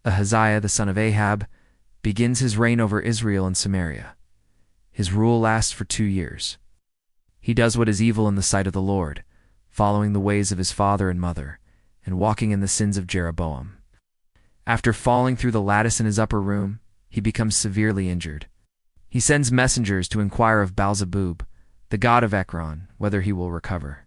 Ahaziah, the son of Ahab, begins his reign over Israel and Samaria. His rule lasts for 2 years. He does what is evil in the sight of the Lord, following the ways of his father and mother, and walking in the sins of Jeroboam. After falling through the lattice in his upper room, he becomes severely injured. He sends messengers to inquire of Baalzebub, the god of Ekron, whether he will recover.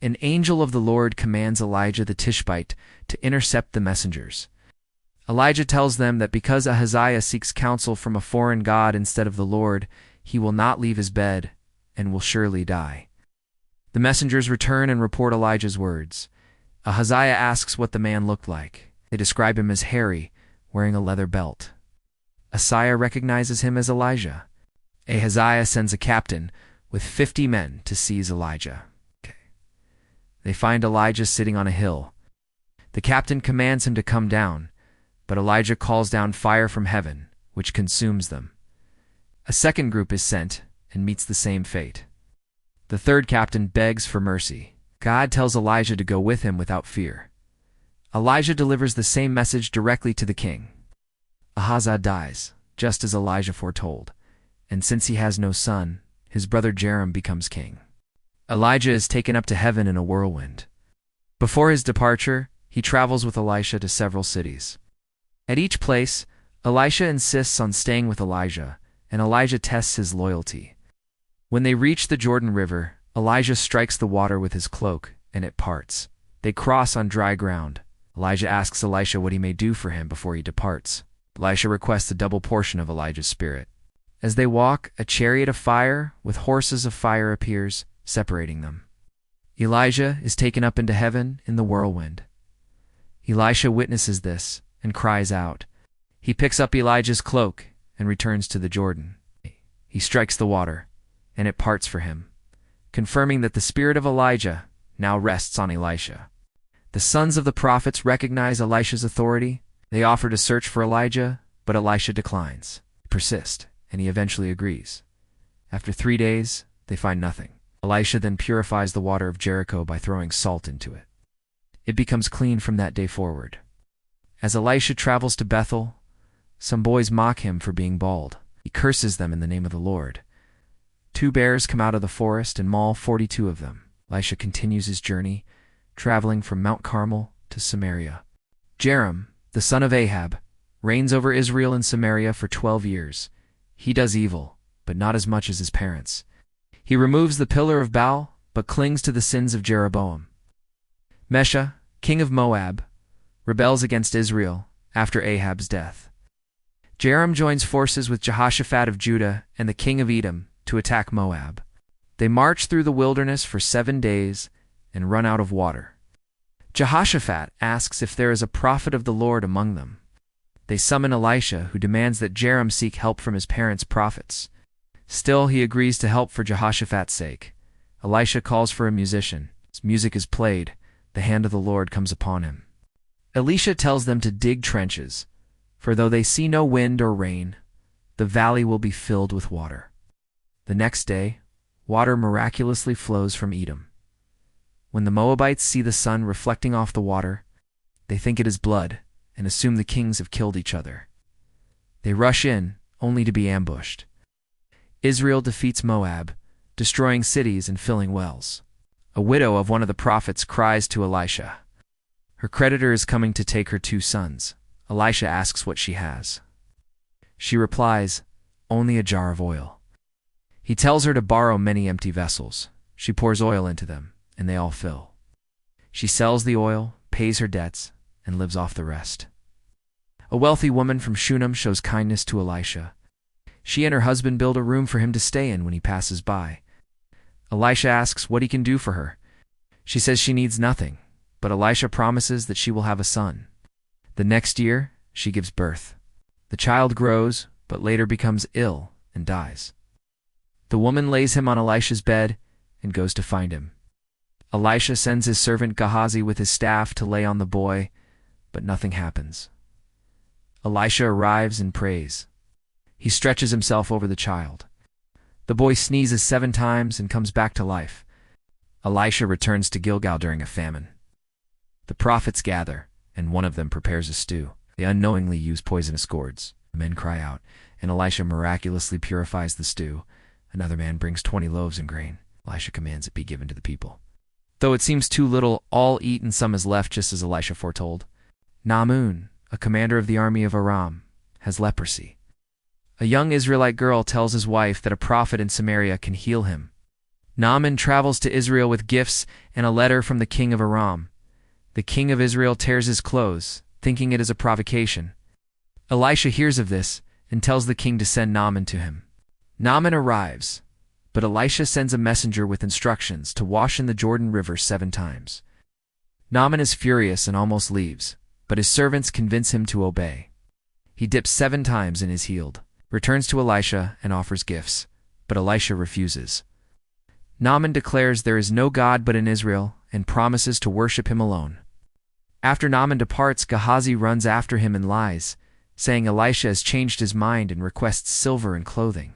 An angel of the Lord commands Elijah the Tishbite to intercept the messengers. Elijah tells them that because Ahaziah seeks counsel from a foreign god instead of the Lord, he will not leave his bed and will surely die. The messengers return and report Elijah's words. Ahaziah asks what the man looked like. They describe him as hairy, wearing a leather belt. Ahaziah recognizes him as Elijah. Ahaziah sends a captain with 50 men to seize Elijah. They find Elijah sitting on a hill. The captain commands him to come down, but Elijah calls down fire from heaven, which consumes them. A second group is sent and meets the same fate. The third captain begs for mercy. God tells Elijah to go with him without fear. Elijah delivers the same message directly to the king. Ahaziah dies, just as Elijah foretold, and since he has no son, his brother Joram becomes king. Elijah is taken up to heaven in a whirlwind. Before his departure, he travels with Elisha to several cities. At each place, Elisha insists on staying with Elijah, and Elijah tests his loyalty. When they reach the Jordan River, Elijah strikes the water with his cloak, and it parts. They cross on dry ground. Elijah asks Elisha what he may do for him before he departs. Elisha requests a double portion of Elijah's spirit. As they walk, a chariot of fire with horses of fire appears, separating them. Elijah is taken up into heaven in the whirlwind. Elisha witnesses this and cries out. He picks up Elijah's cloak and returns to the Jordan. He strikes the water, and it parts for him, confirming that the spirit of Elijah now rests on Elisha. The sons of the prophets recognize Elisha's authority. They offer to search for Elijah, but Elisha declines. They persist, and he eventually agrees. After 3 days, they find nothing. Elisha then purifies the water of Jericho by throwing salt into it. It becomes clean from that day forward. As Elisha travels to Bethel, some boys mock him for being bald. He curses them in the name of the Lord. 2 bears come out of the forest and maul 42 of them. Elisha continues his journey, traveling from Mount Carmel to Samaria. Joram, the son of Ahab, reigns over Israel and Samaria for 12 years. He does evil, but not as much as his parents. He removes the pillar of Baal, but clings to the sins of Jeroboam. Manasseh, king of Moab, rebels against Israel after Ahab's death. Joram joins forces with Jehoshaphat of Judah and the king of Edom to attack Moab. They march through the wilderness for 7 days and run out of water. Jehoshaphat asks if there is a prophet of the Lord among them. They summon Elisha, who demands that Joram seek help from his parents' prophets. Still, he agrees to help for Jehoshaphat's sake. Elisha calls for a musician. As music is played, the hand of the Lord comes upon him. Elisha tells them to dig trenches, for though they see no wind or rain, the valley will be filled with water. The next day, water miraculously flows from Edom. When the Moabites see the sun reflecting off the water, they think it is blood and assume the kings have killed each other. They rush in, only to be ambushed. Israel defeats Moab, destroying cities and filling wells. A widow of one of the prophets cries to Elisha. Her creditor is coming to take her 2 sons. Elisha asks what she has. She replies, "Only a jar of oil." He tells her to borrow many empty vessels. She pours oil into them, and they all fill. She sells the oil, pays her debts, and lives off the rest. A wealthy woman from Shunem shows kindness to Elisha. She and her husband build a room for him to stay in when he passes by. Elisha asks what he can do for her. She says she needs nothing, but Elisha promises that she will have a son. The next year, she gives birth. The child grows, but later becomes ill and dies. The woman lays him on Elisha's bed and goes to find him. Elisha sends his servant Gehazi with his staff to lay on the boy, but nothing happens. Elisha arrives and prays. He stretches himself over the child. The boy sneezes 7 times and comes back to life. Elisha returns to Gilgal during a famine. The prophets gather, and one of them prepares a stew. They unknowingly use poisonous gourds. The men cry out, and Elisha miraculously purifies the stew. Another man brings 20 loaves and grain. Elisha commands it be given to the people. Though it seems too little, all eat and some is left, just as Elisha foretold. Naaman, a commander of the army of Aram, has leprosy. A young Israelite girl tells his wife that a prophet in Samaria can heal him. Naaman travels to Israel with gifts and a letter from the king of Aram. The king of Israel tears his clothes, thinking it is a provocation. Elisha hears of this and tells the king to send Naaman to him. Naaman arrives, but Elisha sends a messenger with instructions to wash in the Jordan River 7 times. Naaman is furious and almost leaves, but his servants convince him to obey. He dips 7 times and is healed, returns to Elisha and offers gifts, but Elisha refuses. Naaman declares there is no God but in Israel and promises to worship him alone. After Naaman departs, Gehazi runs after him and lies, saying Elisha has changed his mind and requests silver and clothing.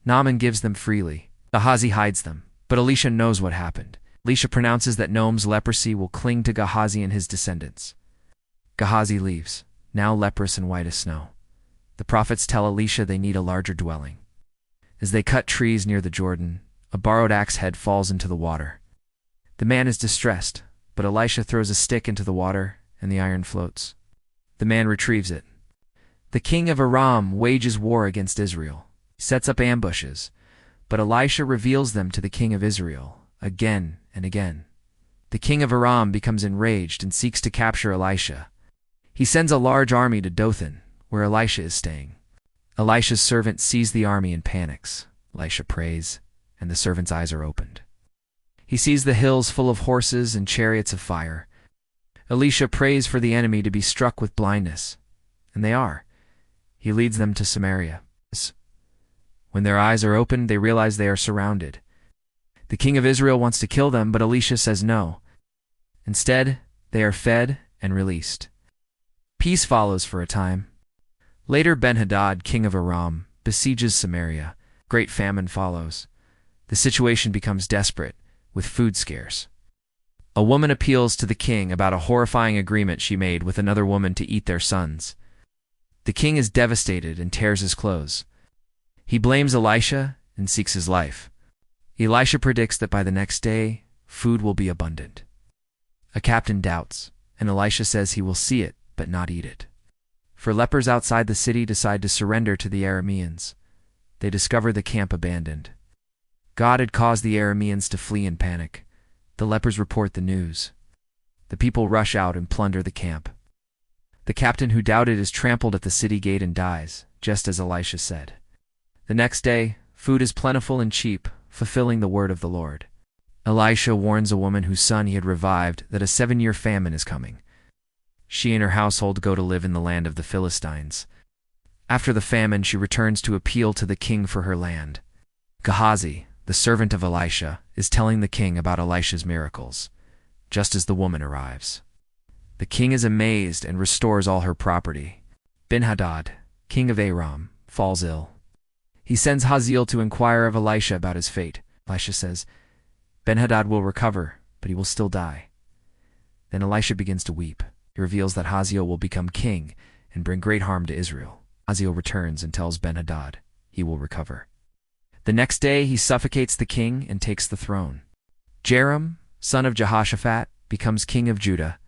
Naaman gives them freely. Gehazi hides them, but Elisha knows what happened. Elisha pronounces that Naaman's leprosy will cling to Gehazi and his descendants. Gehazi leaves, now leprous and white as snow. The prophets tell Elisha they need a larger dwelling. As they cut trees near the Jordan, a borrowed axe head falls into the water. The man is distressed, but Elisha throws a stick into the water, and the iron floats. The man retrieves it. The king of Aram wages war against Israel. He sets up ambushes, but Elisha reveals them to the king of Israel, again and again. The king of Aram becomes enraged and seeks to capture Elisha. He sends a large army to Dothan, where Elisha is staying. Elisha's servant sees the army and panics. Elisha prays, and the servant's eyes are opened. He sees the hills full of horses and chariots of fire. Elisha prays for the enemy to be struck with blindness, and they are. He leads them to Samaria. When their eyes are opened, they realize they are surrounded. The king of Israel wants to kill them, but Elisha says no. Instead, they are fed and released. Peace follows for a time. Later, Ben-Hadad, king of Aram, besieges Samaria. Great famine follows. The situation becomes desperate, with food scarce. A woman appeals to the king about a horrifying agreement she made with another woman to eat their sons. The king is devastated and tears his clothes. He blames Elisha and seeks his life. Elisha predicts that by the next day, food will be abundant. A captain doubts, and Elisha says he will see it, but not eat it. For lepers outside the city decide to surrender to the Arameans. They discover the camp abandoned. God had caused the Arameans to flee in panic. The lepers report the news. The people rush out and plunder the camp. The captain who doubted is trampled at the city gate and dies, just as Elisha said. The next day, food is plentiful and cheap, fulfilling the word of the Lord. Elisha warns a woman whose son he had revived that a 7-year famine is coming. She and her household go to live in the land of the Philistines. After the famine, she returns to appeal to the king for her land. Gehazi, the servant of Elisha, is telling the king about Elisha's miracles, just as the woman arrives. The king is amazed and restores all her property. Ben-Hadad, king of Aram, falls ill. He sends Hazael to inquire of Elisha about his fate. Elisha says, Ben-Hadad will recover, but he will still die. Then Elisha begins to weep. He reveals that Hazael will become king and bring great harm to Israel. Hazael returns and tells Ben-Hadad he will recover. The next day he suffocates the king and takes the throne. Joram, son of Jehoshaphat, becomes king of Judah.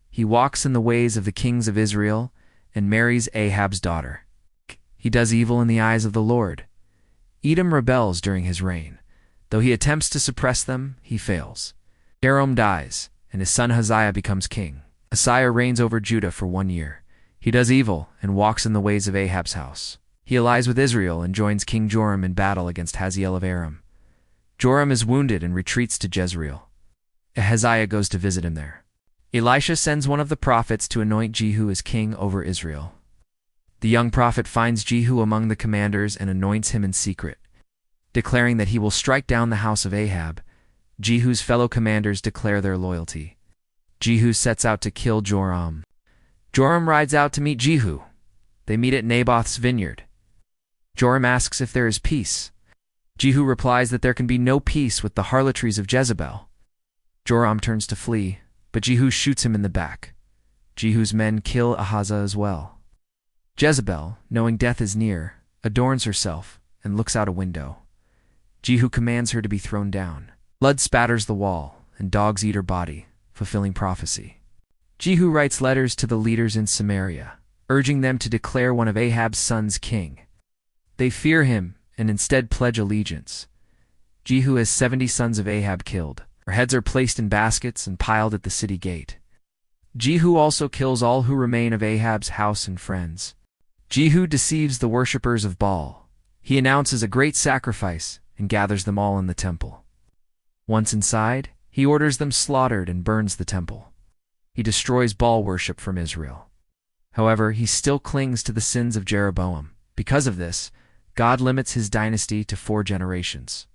He walks in the ways of the kings of Israel and marries Ahab's daughter. He does evil in the eyes of the Lord. Edom rebels during his reign. Though he attempts to suppress them, he fails. Joram dies, and his son Josiah becomes king. Josiah reigns over Judah for 1 year. He does evil and walks in the ways of Ahab's house. He allies with Israel and joins King Joram in battle against Hazael of Aram. Joram is wounded and retreats to Jezreel. Ahaziah goes to visit him there. Elisha sends one of the prophets to anoint Jehu as king over Israel. The young prophet finds Jehu among the commanders and anoints him in secret. Declaring that he will strike down the house of Ahab, Jehu's fellow commanders declare their loyalty. Jehu sets out to kill Joram. Joram rides out to meet Jehu. They meet at Naboth's vineyard. Joram asks if there is peace. Jehu replies that there can be no peace with the harlotries of Jezebel. Joram turns to flee, but Jehu shoots him in the back. Jehu's men kill Ahaziah as well. Jezebel, knowing death is near, adorns herself and looks out a window. Jehu commands her to be thrown down. Blood spatters the wall, and dogs eat her body, fulfilling prophecy. Jehu writes letters to the leaders in Samaria, urging them to declare one of Ahab's sons king. They fear him and instead pledge allegiance. Jehu has 70 sons of Ahab killed. Their heads are placed in baskets and piled at the city gate. Jehu also kills all who remain of Ahab's house and friends. Jehu deceives the worshippers of Baal. He announces a great sacrifice and gathers them all in the temple. Once inside, he orders them slaughtered and burns the temple. He destroys Baal worship from Israel. However, he still clings to the sins of Jeroboam. Because of this, God limits his dynasty to 4 generations.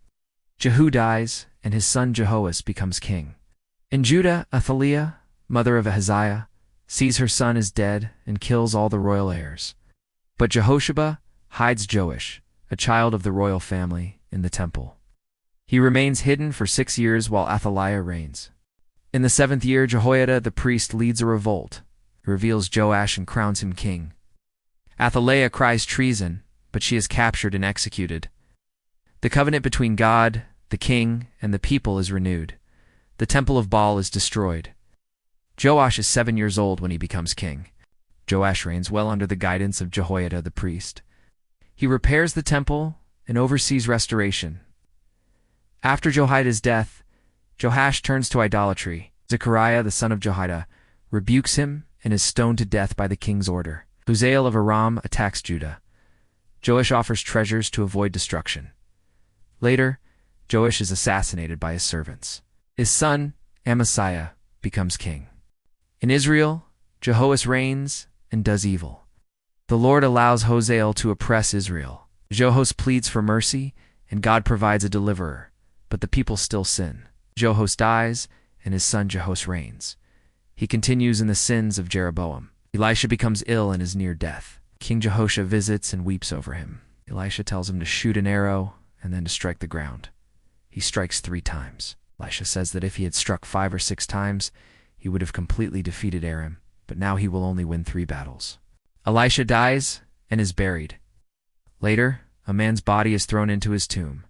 Jehu dies, and his son Jehoash becomes king. In Judah, Athaliah, mother of Ahaziah, sees her son is dead and kills all the royal heirs. But Jehoshaphat hides Joash, a child of the royal family, in the temple. He remains hidden for 6 years while Athaliah reigns. In the 7th year, Jehoiada the priest leads a revolt, reveals Joash and crowns him king. Athaliah cries treason, but she is captured and executed. The covenant between God, the king, and the people is renewed. The temple of Baal is destroyed. Joash is 7 years old when he becomes king. Joash reigns well under the guidance of Jehoiada the priest. He repairs the temple and oversees restoration. After Jehoiada's death, Joash turns to idolatry. Zechariah, the son of Jehoiada, rebukes him and is stoned to death by the king's order. Hazael of Aram attacks Judah. Joash offers treasures to avoid destruction. Later, Joash is assassinated by his servants. His son, Amaziah, becomes king. In Israel, Jehoash reigns and does evil. The Lord allows Hazael to oppress Israel. Jehoash pleads for mercy, and God provides a deliverer, but the people still sin. Jehoash dies, and his son Jehoash reigns. He continues in the sins of Jeroboam. Elisha becomes ill and is near death. King Jehoash visits and weeps over him. Elisha tells him to shoot an arrow and then to strike the ground. He strikes 3 times. Elisha says that if he had struck 5 or 6 times, he would have completely defeated Aram, but now he will only win 3 battles. Elisha dies and is buried. Later, a man's body is thrown into his tomb.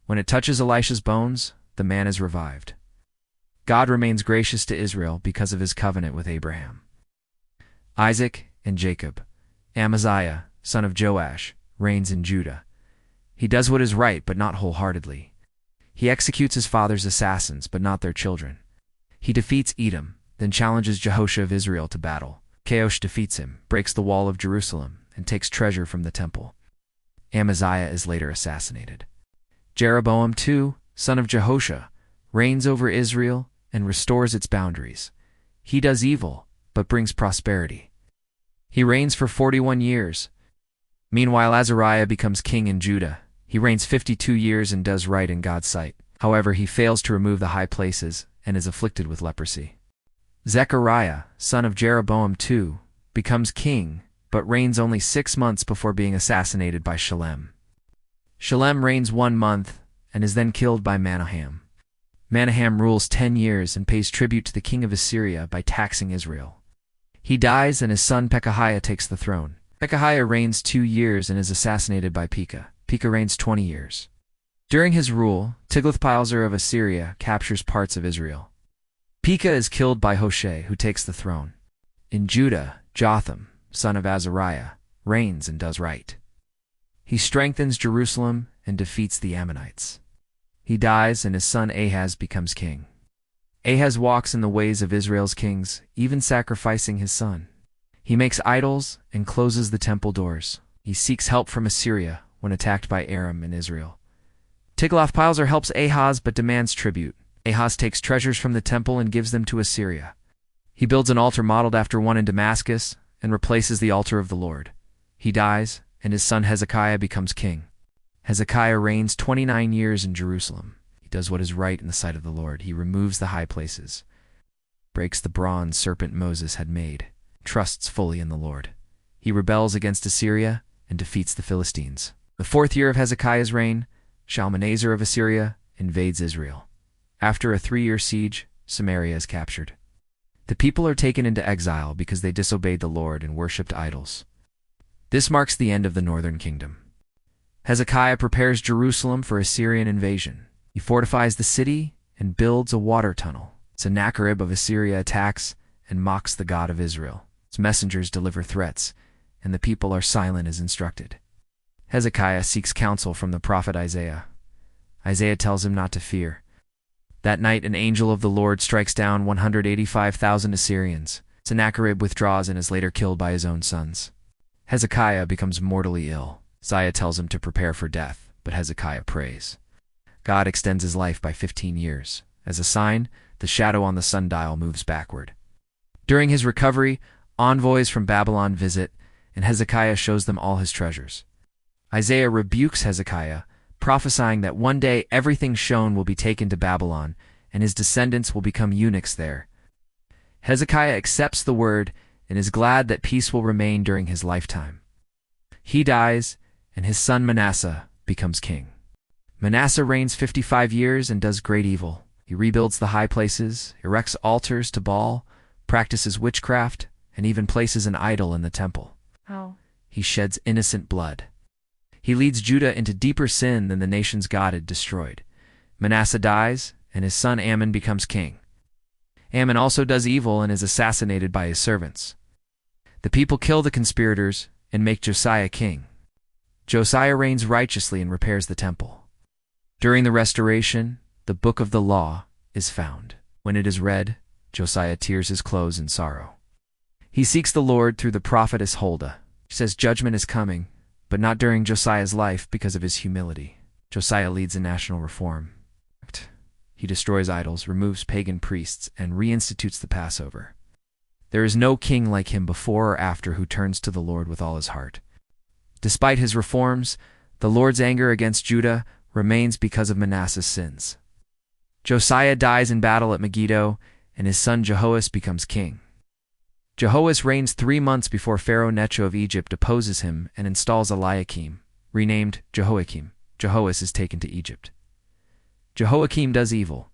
When it touches Elisha's bones, the man is revived. God remains gracious to Israel because of his covenant with Abraham. Isaac and Jacob. Amaziah, son of Joash, reigns in Judah. He does what is right, but not wholeheartedly. He executes his father's assassins, but not their children. He defeats Edom, then challenges Jehoshaphat of Israel to battle. Joash defeats him, breaks the wall of Jerusalem, and takes treasure from the temple. Amaziah is later assassinated. Jeroboam too, son of Jehoshaphat, reigns over Israel and restores its boundaries. He does evil, but brings prosperity. He reigns for 41 years. Meanwhile, Azariah becomes king in Judah. He reigns 52 years and does right in God's sight. However, he fails to remove the high places and is afflicted with leprosy. Zechariah, son of Jeroboam too, becomes king, but reigns only 6 months before being assassinated by Shalem. Shalem reigns 1 month and is then killed by Manasseh. Manasseh rules 10 years and pays tribute to the king of Assyria by taxing Israel. He dies and his son Pekahiah takes the throne. Pekahiah reigns 2 years and is assassinated by Pekah. Pekah reigns 20 years. During his rule, Tiglath-Pileser of Assyria captures parts of Israel. Pekah is killed by Hoshea, who takes the throne. In Judah, Jotham, son of Azariah, reigns and does right. He strengthens Jerusalem and defeats the Ammonites. He dies and his son Ahaz becomes king. Ahaz walks in the ways of Israel's kings, even sacrificing his son. He makes idols and closes the temple doors. He seeks help from Assyria when attacked by Aram and Israel. Tiglath-Pileser helps Ahaz but demands tribute. Ahaz takes treasures from the temple and gives them to Assyria. He builds an altar modeled after one in Damascus and replaces the altar of the Lord. He dies, and his son Hezekiah becomes king. Hezekiah reigns 29 years in Jerusalem. He does what is right in the sight of the Lord. He removes the high places, breaks the bronze serpent Moses had made, trusts fully in the Lord. He rebels against Assyria and defeats the Philistines. The 4th year of Hezekiah's reign, Shalmaneser of Assyria invades Israel. After a 3-year siege, Samaria is captured. The people are taken into exile because they disobeyed the Lord and worshipped idols. This marks the end of the northern kingdom. Hezekiah prepares Jerusalem for Assyrian invasion. He fortifies the city and builds a water tunnel. Sennacherib of Assyria attacks and mocks the God of Israel. His messengers deliver threats, and the people are silent as instructed. Hezekiah seeks counsel from the prophet Isaiah. Isaiah tells him not to fear. That night an angel of the Lord strikes down 185,000 Assyrians. Sennacherib withdraws and is later killed by his own sons. Hezekiah becomes mortally ill. Isaiah tells him to prepare for death, but Hezekiah prays. God extends his life by 15 years. As a sign, the shadow on the sundial moves backward. During his recovery, envoys from Babylon visit, and Hezekiah shows them all his treasures. Isaiah rebukes Hezekiah, prophesying that one day everything shown will be taken to Babylon, and his descendants will become eunuchs there. Hezekiah accepts the word and is glad that peace will remain during his lifetime. He dies, and his son Manasseh becomes king. Manasseh reigns 55 years and does great evil. He rebuilds the high places, erects altars to Baal, practices witchcraft, and even places an idol in the temple. He sheds innocent blood. He leads Judah into deeper sin than the nations God had destroyed. Manasseh dies, and his son Amon becomes king. Amon also does evil and is assassinated by his servants. The people kill the conspirators and make Josiah king. Josiah reigns righteously and repairs the temple. During the restoration, the book of the law is found. When it is read, Josiah tears his clothes in sorrow. He seeks the Lord through the prophetess Huldah. She says judgment is coming, but not during Josiah's life because of his humility. Josiah leads a national reform. He destroys idols, removes pagan priests, and reinstitutes the Passover. There is no king like him before or after who turns to the Lord with all his heart. Despite his reforms, the Lord's anger against Judah remains because of Manasseh's sins. Josiah dies in battle at Megiddo, and his son Jehoash becomes king. Jehoash reigns 3 months before Pharaoh Necho of Egypt opposes him and installs Eliakim, renamed Jehoiakim. Jehoash is taken to Egypt. Jehoiakim does evil.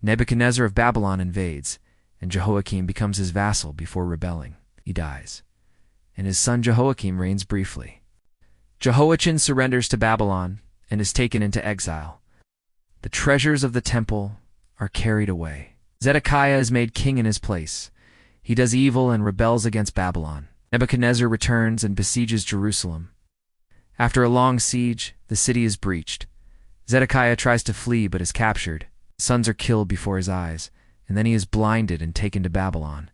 Nebuchadnezzar of Babylon invades, and Jehoiakim becomes his vassal before rebelling. He dies, and his son Jehoiakim reigns briefly. Jehoiachin surrenders to Babylon and is taken into exile. The treasures of the temple are carried away. Zedekiah is made king in his place. He does evil and rebels against Babylon. Nebuchadnezzar returns and besieges Jerusalem. After a long siege, the city is breached. Zedekiah tries to flee but is captured. His sons are killed before his eyes, and then he is blinded and taken to Babylon.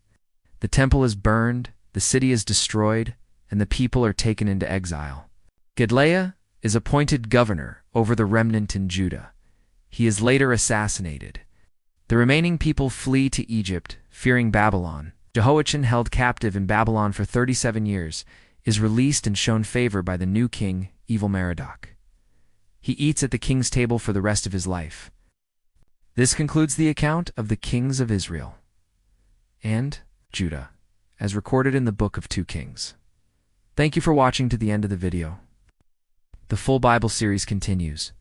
The temple is burned, the city is destroyed, and the people are taken into exile. Gedaliah is appointed governor over the remnant in Judah. He is later assassinated. The remaining people flee to Egypt, fearing Babylon. Jehoiachin, held captive in Babylon for 37 years, is released and shown favor by the new king, Evil-Merodach. He eats at the king's table for the rest of his life. This concludes the account of the kings of Israel and Judah, as recorded in the Book of 2 Kings. Thank you for watching to the end of the video. The full Bible series continues.